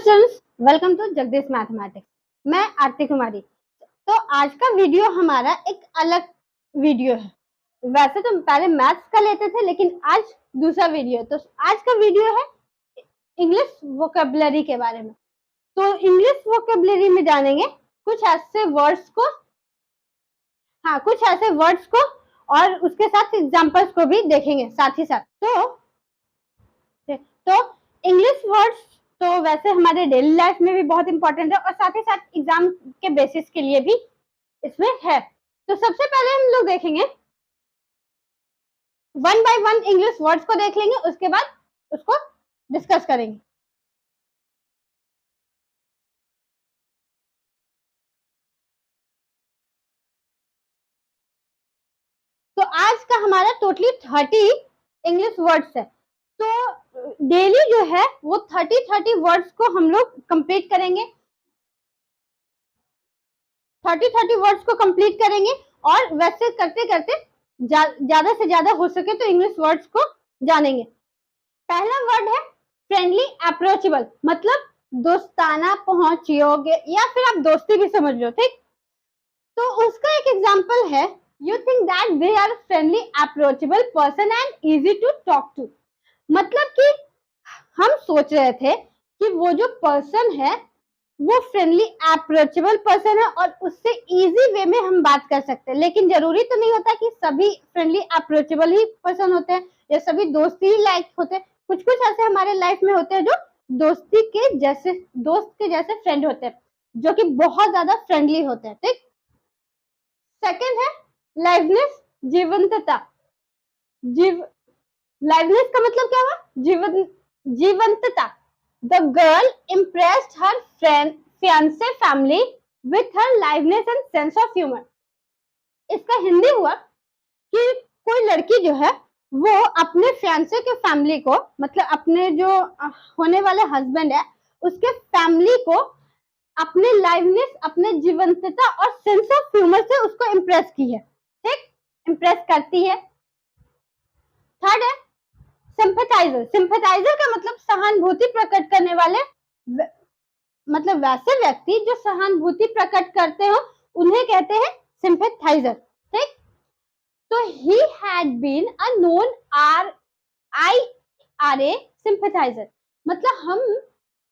Students, welcome to Jagdish mathematics. मैं आरती कुमारी। तो आज का वीडियो हमारा एक अलग वीडियो है। वैसे तो पहले मैथ्स का लेते थे, लेकिन आज दूसरा वीडियो। तो आज का वीडियो है इंग्लिश वोकेबलरी के बारे में। तो इंग्लिश वोकेबलरी में जानेंगे कुछ ऐसे वर्ड्स को, कुछ ऐसे वर्ड्स को, और उसके साथ एग्जांपल्स को भी देखेंगे साथ ही साथ। तो इंग्लिश वर्ड्स तो वैसे हमारे डेली लाइफ में भी बहुत इंपॉर्टेंट है, और साथ ही साथ एग्जाम के बेसिस के लिए भी इसमें है। तो सबसे पहले हम लोग देखेंगे one by one English words को देख लेंगे, उसके बाद उसको डिस्कस करेंगे। तो आज का हमारा टोटली 30 इंग्लिश वर्ड्स है। तो डेली जो है वो 30 वर्ड्स को हम लोग कंप्लीट करेंगे, 30 वर्ड्स को कंप्लीट करेंगे। और वैसे करते करते ज्यादा से ज्यादा हो सके तो इंग्लिश वर्ड्स को जानेंगे। पहला वर्ड है फ्रेंडली अप्रोचेबल, मतलब दोस्ताना पहुंच योग्य, या फिर आप दोस्ती भी समझ लो, ठीक। तो उसका एक एग्जांपल है, you think that they are friendly approachable person and easy to talk to. मतलब कि हम सोच रहे थे कि वो जो पर्सन है वो फ्रेंडली अप्रोचेबल पर्सन है और उससे इजी वे में हम बात कर सकते हैं। लेकिन जरूरी तो नहीं होता कि सभी फ्रेंडली अप्रोचेबल ही पर्सन होते हैं या सभी दोस्ती ही लायक होते हैं। कुछ कुछ ऐसे हमारे लाइफ में होते हैं जो दोस्त के जैसे फ्रेंड होते हैं, जो कि बहुत ज्यादा फ्रेंडली होते हैं, ठीक। सेकंड है लाइवनेस, जीवंतता। लाइवनेस का मतलब क्या हुआ? जीवंतता। The girl impressed her fiancé family with her liveliness and sense of humor. इसका हिंदी हुआ कि कोई लड़की जो है वो अपने फियांसे के फैमिली को, मतलब अपने जो होने वाले हस्बैंड है उसके फैमिली को अपने लाइवनेस, अपने जीवंतता और सेंस ऑफ ह्यूमर से उसको इम्प्रेस की है, ठीक, इम्प्रेस करती है। थर्ड है सिंपैथाइजर। सिंपैथाइजर का मतलब सहानुभूति प्रकट करने वाले, मतलब वैसे व्यक्ति जो सहानुभूति प्रकट करते हो उन्हें कहते हैं सिंपैथाइजर, ठीक। तो he had been a known RIRA sympathiser, मतलब हम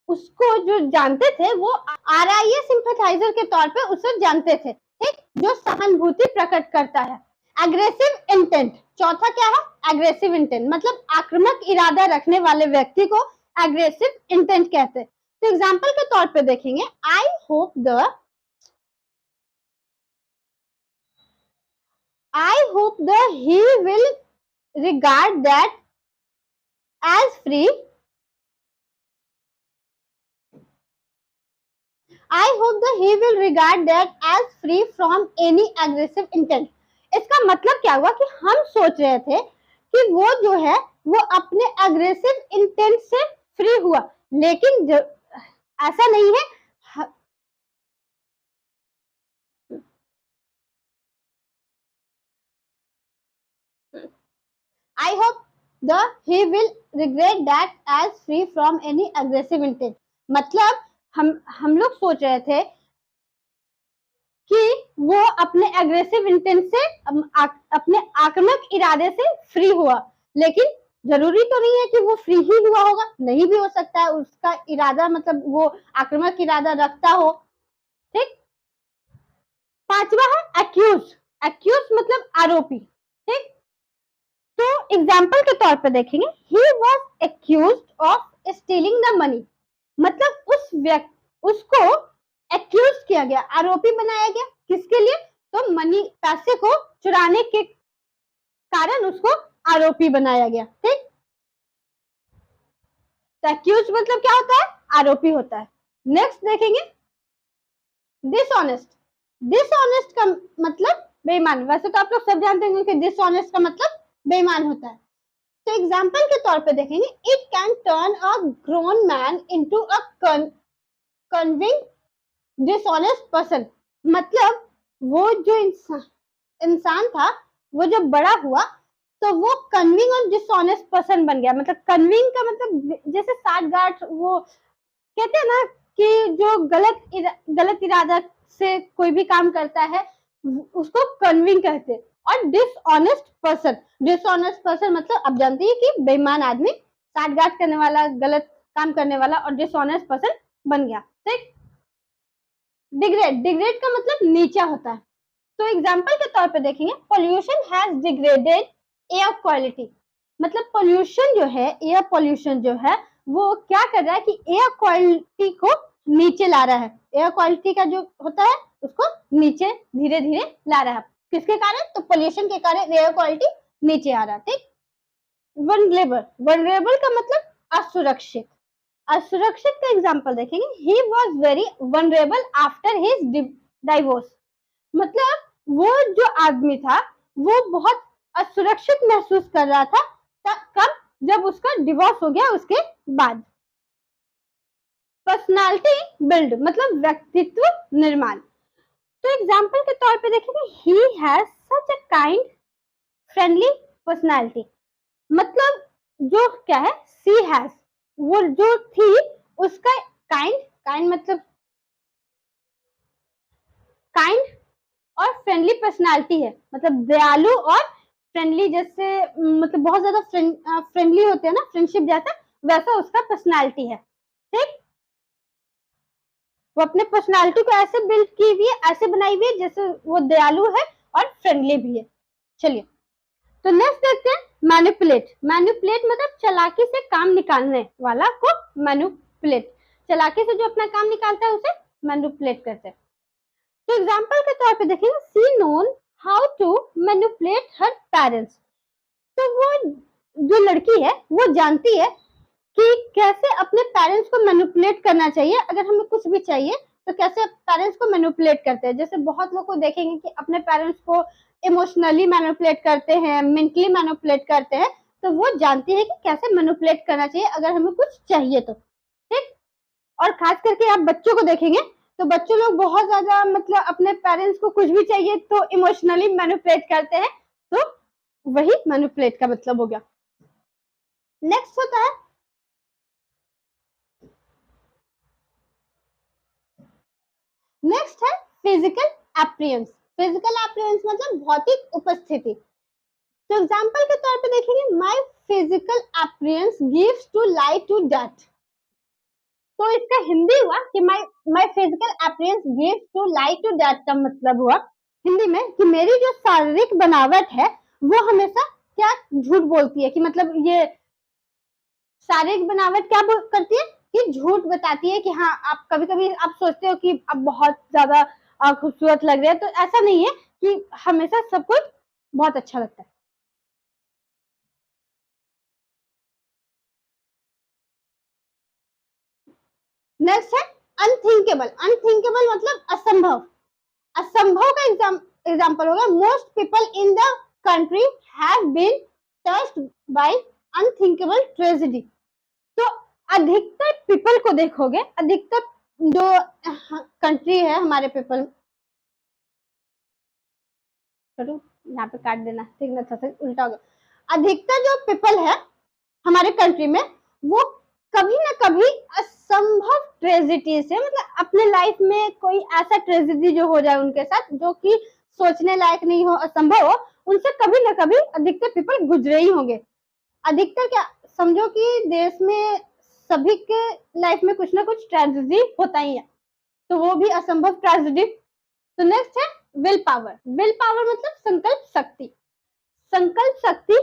उसको जो जानते थे वो RIA सिंपैथाइजर के तौर पे उसे जानते थे, ठीक, जो सहानुभूति प्रकट करता है। एग्रेसिव इंटेंट, चौथा क्या है? एग्रेसिव इंटेंट, मतलब आक्रामक इरादा रखने वाले व्यक्ति को एग्रेसिव इंटेंट कहते हैं। तो एग्जांपल के तौर पे देखेंगे, I hope the he will regard that as free. I hope that he will regard that as free from any aggressive intent. इसका मतलब क्या हुआ कि हम सोच रहे थे कि वो जो है वो अपने अग्रेसिव इंटेंट से फ्री हुआ, लेकिन ऐसा नहीं है। I hope that he will regret that as free from any aggressive intent. मतलब हम लोग सोच रहे थे कि वो अपने एग्रेसिव इंटेंट से, अपने आक्रामक इरादे से फ्री हुआ, लेकिन जरूरी तो नहीं है कि वो फ्री ही हुआ होगा, नहीं भी हो सकता है उसका इरादा, मतलब वो आक्रामक इरादा रखता हो, ठीक। पांचवा है एक्यूज। एक्यूज मतलब आरोपी, ठीक। तो एग्जाम्पल के तौर पे देखेंगे, he was accused of stealing the money, मतलब उसको एक्यूज किया गया, आरोपी बनाया गया, किसके लिए? तो मनी, पैसे को चुराने के कारण उसको आरोपी बनाया गया, ठीक। तो एक्यूज मतलब क्या होता है? आरोपी होता है। नेक्स्ट देखेंगे डिसऑनेस्ट। डिसऑनेस्ट का मतलब बेईमान। वैसे तो आप लोग सब जानते होंगे कि डिसऑनेस्ट का मतलब बेईमान होता है। तो एग्जाम्पल के तौर पे देखेंगे, it can turn a grown man into a conniving dishonest person, मतलब वो जो इंसान था वो जब बड़ा हुआ तो वो कन्विंग और डिसऑनेस्ट पर्सन बन गया। मतलब कन्विंग का मतलब जैसे साठ गांठ वो कहते हैं ना कि जो गलत इरादा से कोई भी काम करता है उसको कन्विंग कहते हैं। और डिसऑनेस्ट पर्सन मतलब आप जानते हैं कि बेईमान आदमी, साठगांठ करने वाला, गलत काम करने वाला, और डिसऑनेस्ट पर्सन बन गया। ठीक। डिग्रेड का मतलब नीचा होता है। तो एग्जाम्पल के तौर पे देखेंगे, pollution has degraded air quality. मतलब पोल्यूशन जो है, एयर पोल्यूशन जो है, वो क्या कर रहा है कि एयर क्वालिटी को नीचे ला रहा है। एयर क्वालिटी का जो होता है उसको नीचे धीरे धीरे ला रहा है। किसके कारण? तो पोल्यूशन के कारण एयर क्वालिटी नीचे आ रहा है। ठीक। वनरेबल का मतलब असुरक्षित। असुरक्षित का एग्जाम्पल देखेंगे, he was very vulnerable after his divorce. मतलब वो जो आदमी था वो बहुत असुरक्षित महसूस कर रहा था। कब? जब उसका डिवोर्स हो गया उसके बाद। पर्सनालिटी बिल्ड मतलब व्यक्तित्व निर्माण। तो एग्जाम्पल के तौर पे देखेंगे, he has such a kind friendly personality. मतलब जो क्या है, सी हैज, वो जो थी उसका काइंड मतलब काइंड और फ्रेंडली पर्सनालिटी है। मतलब दयालु और फ्रेंडली, जैसे मतलब बहुत ज्यादा फ्रेंडली होते हैं ना, फ्रेंडशिप जैसा, वैसा उसका पर्सनालिटी है। ठीक। वो अपने पर्सनालिटी को ऐसे बिल्ड की हुई है, ऐसे बनाई हुई है जैसे वो दयालु है और फ्रेंडली भी है। चलिए, तो नेक्स्ट देखते हैं मैनिपुलेट। मैनिपुलेट मतलब चालाकी से काम निकालने वाला को मैनिपुलेट। चालाकी से जो अपना काम निकालता है उसे मैनिपुलेट करते हैं। तो एग्जाम्पल के तौर पे देखेंगे, she known how to manipulate her parents. तो वो जो लड़की है वो जानती है कि कैसे अपने पेरेंट्स को मैनिपुलेट करना चाहिए। अगर हमें कुछ भी चाहिए तो कैसे पेरेंट्स को मैनिपुलेट करते हैं। जैसे बहुत लोग को देखेंगे कि अपने पेरेंट्स को इमोशनली मैनिपुलेट करते हैं, मेंटली मैनिपुलेट करते हैं। तो वो जानती है कि कैसे मैनिपुलेट करना चाहिए अगर हमें कुछ चाहिए तो। ठीक। और खास करके आप बच्चों को देखेंगे तो बच्चों लोग बहुत ज्यादा मतलब अपने पेरेंट्स को कुछ भी चाहिए तो इमोशनली मैनिपुलेट करते हैं। तो वही मैनिपुलेट का मतलब हो गया। नेक्स्ट होता है फिजिकल अपीयरेंस। फिजिकल अपीयरेंस मतलब भौतिक उपस्थिति। तो एग्जांपल के तौर पे देखेंगे, my physical appearance gives to light to death. तो इसका हिंदी हुआ कि my physical appearance gives to light to death का मतलब हुआ हिंदी में कि मेरी जो शारीरिक बनावट है वो हमेशा क्या झूठ बोलती है। कि मतलब ये शारीरिक बनावट क्या करती है कि झूठ बताती है। कि हाँ, आप कभी कभी आप सोचते हो कि आप बहुत ज्यादा खूबसूरत लग रहे हैं, तो ऐसा नहीं है कि हमेशा सब कुछ बहुत अच्छा लगता है। नेक्स्ट है अनथिंकेबल। अनथिंकेबल मतलब असंभव। असंभव का एग्जाम्पल होगा, most people in the country have been touched by unthinkable tragedy. तो अधिकतर पीपल को देखोगे, अधिकतर जो कंट्री है हमारे पीपल, चलो यहाँ पे काट देना, ठीक ना, थोड़ा उल्टा हो गया। अधिकतर जो पीपल है हमारे कंट्री में वो कभी ना कभी असंभव ट्रेजेडी से, मतलब अपने लाइफ में कोई ऐसा ट्रेजेडी जो हो जाए उनके साथ जो कि सोचने लायक नहीं हो, असंभव हो, उनसे कभी ना कभी अधिकतर पीपल गुजरे ही होंगे। अधिकतर क्या, समझो कि देश में सभी के लाइफ में कुछ ना कुछ ट्रेजेडी होता ही है, तो वो भी असंभव ट्रेजेडी। तो नेक्स्ट है विल पावर। विल पावर मतलब संकल्प शक्ति। संकल्प शक्ति,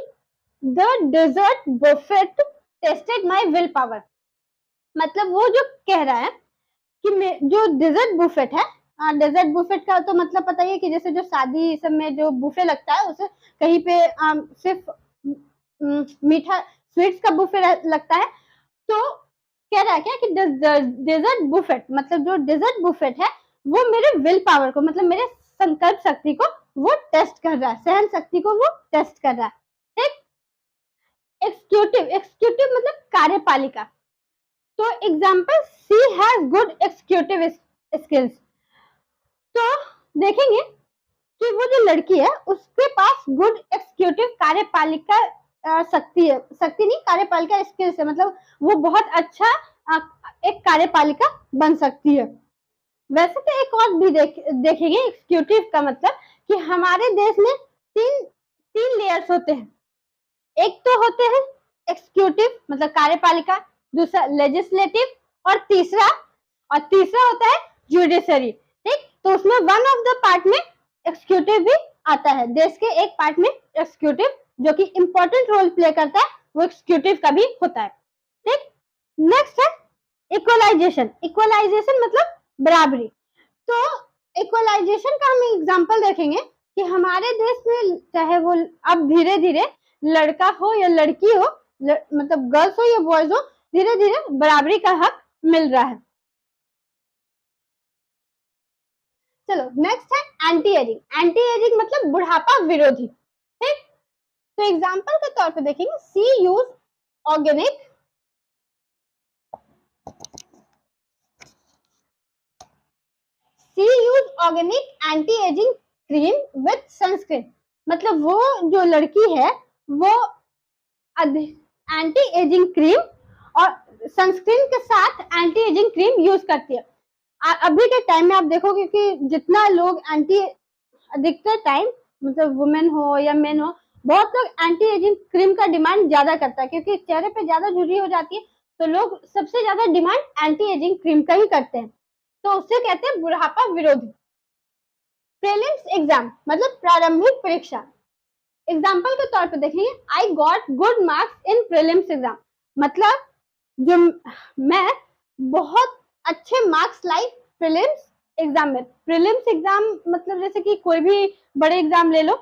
the dessert buffet tested my will power. मतलब वो जो कह रहा है कि जो डेजर्ट बुफेट है, डेजर्ट बुफेट का तो मतलब पता ही है कि जैसे जो शादी सब में जो बुफे लगता है उसे कहीं पे सिर्फ मीठा स्वीट्स का बुफे लगता है। तो कह रहा है क्या कि डेजर्ट बुफेट मतलब जो डेजर्ट बुफेट है वो मेरे विल पावर को, मतलब मेरे संकल्प शक्ति को वो टेस्ट कर रहा है, सहन शक्ति को वो टेस्ट कर रहा है। ठीक। एक्सिक्यूटिव। एक्सिक्यूटिव मतलब कार्यपालिका। तो example, she has good executive skills. तो देखेंगे कि वो जो लड़की है उसके पास गुड एक्सिक्यूटिव कार्यपालिका शक्ति है, शक्ति नहीं, कार्यपालिका स्किल्स है। मतलब वो बहुत अच्छा एक कार्यपालिका बन सकती है। वैसे तो एक और भी देखेंगे एग्जीक्यूटिव का मतलब कि हमारे देश में तीन लेयर्स होते हैं। एक तो होते हैं एग्जीक्यूटिव मतलब कार्यपालिका, दूसरा लेजिस्लेटिव और तीसरा होता है जुडिशरी। ठीक, तो उसमें वन ऑफ द पार्ट में एग्जीक्यूटिव भी आता है। देश के एक पार्ट में एग्जीक्यूटिव जो कि इंपॉर्टेंट रोल प्ले करता है वो एग्जीक्यूटिव का भी होता है। ठीक, नेक्स्ट है इक्वलाइजेशन। इक्वलाइजेशन मतलब बराबरी। तो इक्वलाइजेशन का हम एग्जांपल देखेंगे कि हमारे देश में चाहे वो अब धीरे धीरे लड़का हो या लड़की हो, मतलब गर्ल्स हो या बॉयज हो, धीरे धीरे बराबरी का हक मिल रहा है। चलो नेक्स्ट है एंटी एजिंग। एंटी एजिंग मतलब बुढ़ापा विरोधी। ठीक, तो एग्जांपल के तौर पे देखेंगे she use organic anti ageing cream with sunscreen. मतलब वो जो लड़की है वो एंटी एजिंग क्रीम और सनस्क्रीन के साथ एंटी एजिंग क्रीम यूज करती है। अभी के टाइम में आप देखोगे कि जितना लोग अधिकतर टाइम मतलब वुमेन हो या मेन हो, बहुत लोग एंटी एजिंग क्रीम का डिमांड ज्यादा करता है क्योंकि चेहरे पे ज्यादा झुर्री हो जाती है, तो लोग सबसे ज्यादा डिमांड एंटी एजिंग क्रीम का ही करते हैं। तो उससे कहते हैं बुढ़ापा विरोधी। प्रीलिम्स एग्जाम मतलब प्रारंभिक परीक्षा। एग्जाम्पल के तौर पे देखेंगे I got good marks in prelims exam. मतलब जो मैं बहुत अच्छे मार्क्स लाई प्रीलिम्स एग्जाम में। प्रीलिम्स एग्जाम मतलब जैसे कि कोई भी बड़े एग्जाम ले लो,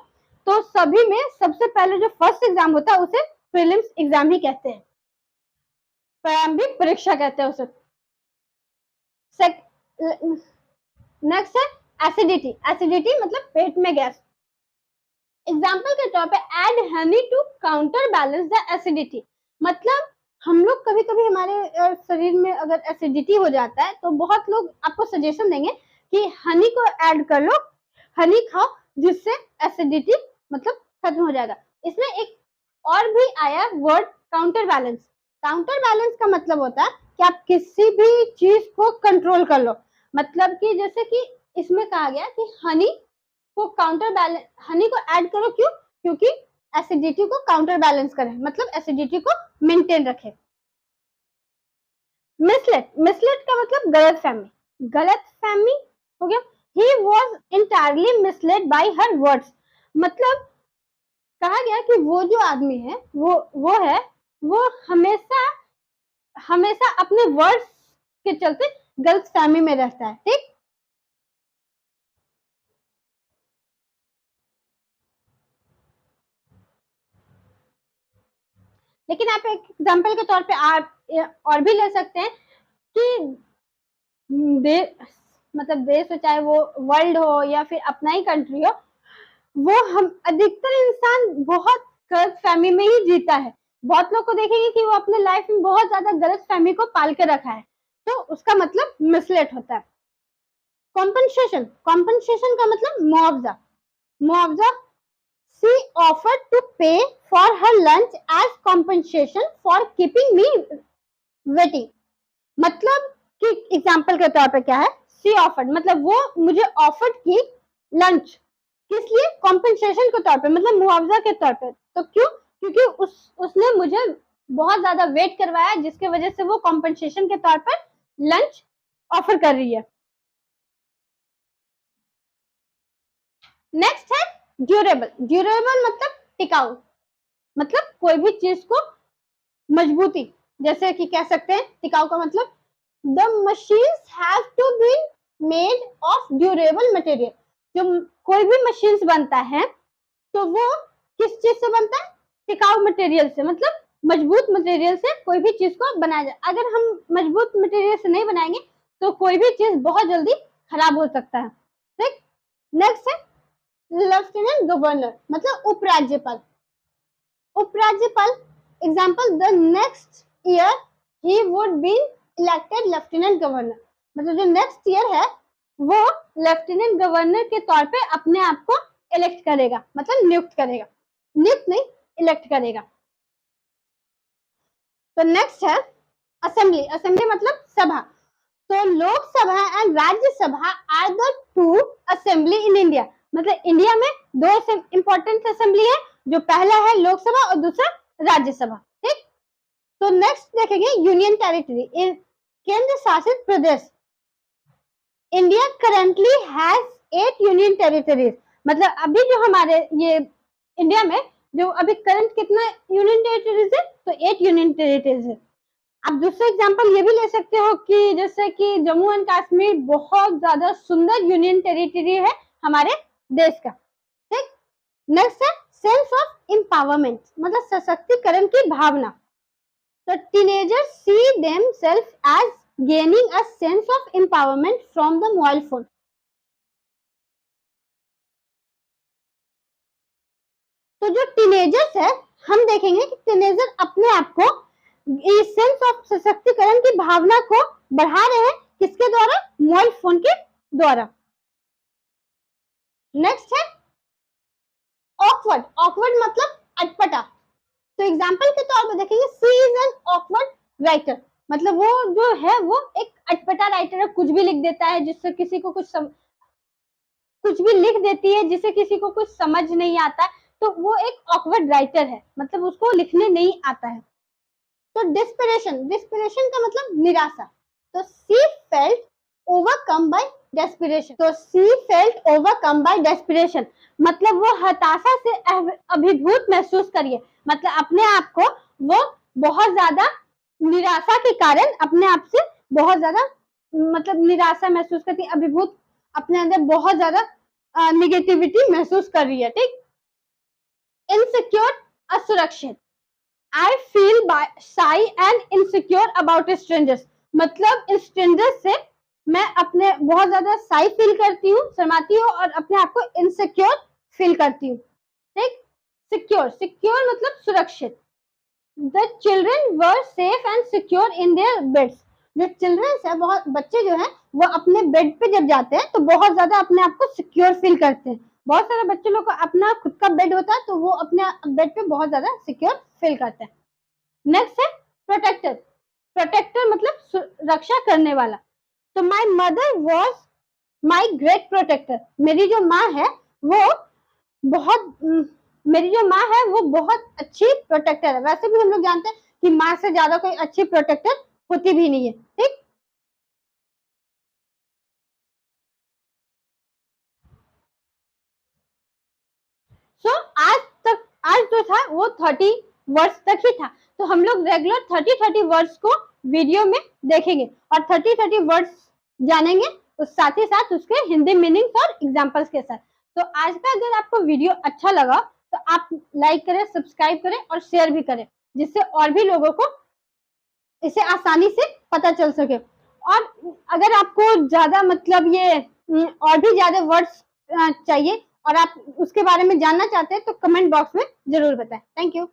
तो सभी में सबसे पहले जो फर्स्ट एग्जाम होता है उसे प्रीलिम्स एग्जाम ही कहते हैं, प्रारंभिक परीक्षा कहते हैं उसे। नेक्स्ट है एसिडिटी। एसिडिटी मतलब पेट में गैस। एग्जाम्पल के तौर पे add honey to counterbalance the acidity. मतलब हम लोग कभी कभी हमारे शरीर में अगर एसिडिटी हो जाता है तो बहुत लोग आपको सजेशन देंगे कि हनी को ऐड कर लो, हनी खाओ, जिससे एसिडिटी मतलब खत्म हो जाएगा। इसमें एक और भी आया word counter balance. Counter balance का मतलब होता है कि आप किसी भी चीज को कंट्रोल कर लो। मतलब कि जैसे कि इसमें कहा गया कि हनी को काउंटर बैलेंस, हनी को ऐड करो, क्यों? क्योंकि एसिडिटी को काउंटर बैलेंस करे, मतलब एसिडिटी को मेंटेन रखे। मिसलेट। मिसलेट का मतलब गलत फहमी। गलत फहमी हो गया he was entirely misled by her words. मतलब कहा गया कि वो जो आदमी है वो हमेशा अपने वर्ड्स के चलते गलत फहमी में रहता है। ठीक, लेकिन आप एक एग्जाम्पल के तौर पे आप और भी ले सकते हैं कि मतलब देश हो चाहे वो वर्ल्ड हो या फिर अपना ही कंट्री हो, वो हम अधिकतर इंसान बहुत गलत फहमी में ही जीता है। बहुत लोग को देखेंगे कि वो अपने लाइफ में बहुत ज्यादा गलत फहमी को पाल के रखा है, तो उसका मतलब मिसलेट होता है। कॉम्पनसेशन। कॉम्पनसेशन का मतलब मुआवजा। मुआवजा she offered to pay for her lunch as compensation for keeping me waiting. मतलब कि एग्जाम्पल के तौर पे क्या है, शी ऑफर्ड मतलब वो मुझे ऑफर्ड की लंच, किस लिए? कॉम्पनसेशन के तौर पे, मतलब मुआवजा के तौर पे। तो क्यों? क्योंकि उसने मुझे बहुत ज्यादा वेट करवाया, जिसके वजह से वो कॉम्पनसेशन के तौर पर लंच ऑफर कर रही है। नेक्स्ट है ड्यूरेबल। ड्यूरेबल मतलब टिकाऊ, मतलब कोई भी चीज को मजबूती, जैसे कि कह सकते हैं टिकाऊ का मतलब the machines have to be made of durable material। जो कोई भी मशीन्स बनता है तो वो किस चीज से बनता है? टिकाऊ मटेरियल से, मतलब मजबूत मटेरियल से कोई भी चीज को बनाया जाए। अगर हम मजबूत मटेरियल से नहीं बनाएंगे तो कोई भी चीज बहुत जल्दी खराब हो सकता है। ठीक, नेक्स्ट है लेफ्टिनेंट गवर्नर मतलब उपराज्यपाल। उपराज्यपाल example the next year he would be elected lieutenant governor. मतलब जो नेक्स्ट ईयर है वो लेफ्टिनेंट गवर्नर के तौर पे अपने आप को इलेक्ट करेगा, मतलब नियुक्त करेगा, नियुक्त नहीं इलेक्ट करेगा। तो नेक्स्ट है असेंबली। असेंबली मतलब सभा। तो Lok Sabha and Rajya Sabha are the two assembly in India. मतलब इंडिया में दो इंपॉर्टेंट असेंबली है, जो पहला है लोकसभा और दूसरा राज्यसभा। ठीक, तो नेक्स्ट देखेंगे यूनियन टेरिटरी, केंद्र शासित प्रदेश। India currently has 8 union territories. मतलब अभी जो हमारे ये इंडिया में जो अभी करंट कितना यूनियन टेरिटरीज है, तो 8 यूनियन टेरिटरीज है। आप दूसरा एग्जांपल ये भी ले सकते हो कि जैसे कि जम्मू एंड कश्मीर बहुत ज्यादा सुंदर यूनियन टेरिटरी है हमारे देश का। ठीक, नेक्स्ट है सेंस ऑफ एम्पावरमेंट, मतलब सशक्तिकरण की भावना। तो teenagers see themself as gaining a sense of empowerment from the mobile phone. तो जो टीनेजर्स है, हम देखेंगे कि टीनेजर अपने आप को इस सेंस ऑफ सशक्तिकरण की भावना को बढ़ा रहे हैं, किसके द्वारा? मोबाइल फोन के द्वारा। नेक्स्ट है ऑकवर्ड। ऑकवर्ड मतलब अटपटा। तो एग्जांपल के तौर पर देखेंगे, सी इज एन ऑकवर्ड राइटर। मतलब वो जो है वो एक अटपटा राइटर है, कुछ भी लिख देता है जिससे किसी को कुछ भी लिख देती है जिससे किसी को कुछ समझ नहीं आता, तो वो एक ऑकवर्ड राइटर है, मतलब उसको लिखने नहीं आता है। तो डिस्पिरेशन, डिस्पिरेशन का मतलब निराशा। तो she felt overcome by desperation. तो she felt overcome by desperation मतलब वो हताशा से अभिभूत महसूस करिए, मतलब अपने आप को वो बहुत ज्यादा निराशा के कारण अपने आप से बहुत ज्यादा मतलब निराशा महसूस करती है, अभिभूत, अपने अंदर बहुत ज्यादा निगेटिविटी महसूस कर रही है। ठीक, इनसिक्योर, असुरक्षित। I feel shy and insecure about strangers। मतलब स्ट्रेंजर्स से मैं अपने बहुत ज्यादा साई फील करती हूँ, शर्माती हूँ और अपने आप को इनसिक्योर फील करती हूँ। ठीक, सिक्योर, सिक्योर मतलब सुरक्षित। The children were safe and secure in their beds. जो चिल्ड्रंस है, बहुत बच्चे जो है वो अपने बेड पे जब जाते हैं तो बहुत ज्यादा अपने आप को सिक्योर फील करते हैं। बहुत सारे बच्चे लोग को अपना खुद का बेड होता है तो वो अपने बेड पे बहुत ज्यादा सिक्योर फील करते हैं। नेक्स्ट है प्रोटेक्टर। प्रोटेक्टर मतलब रक्षा करने वाला। तो my mother was my great protector. मेरी जो माँ है वो बहुत मेरी जो माँ है वो बहुत अच्छी प्रोटेक्टर है। वैसे भी हम लोग जानते हैं कि माँ से ज्यादा कोई अच्छी प्रोटेक्टर होती भी नहीं है। ठीक, सो आज जो था वो 30 वर्ड्स तक ही था। तो हम लोग रेगुलर 30 वर्ड्स को वीडियो में देखेंगे और 30 वर्ड्स जानेंगे, उस साथ ही साथ उसके हिंदी मीनिंग्स और एग्जांपल्स के साथ। तो आज का अगर आपको वीडियो अच्छा लगा तो आप लाइक करें, सब्सक्राइब करें और शेयर भी करें, जिससे और भी लोगों को इसे आसानी से पता चल सके। और अगर आपको ज्यादा मतलब ये और भी ज्यादा वर्ड्स चाहिए और आप उसके बारे में जानना चाहते हैं तो कमेंट बॉक्स में जरूर बताएं। Thank you.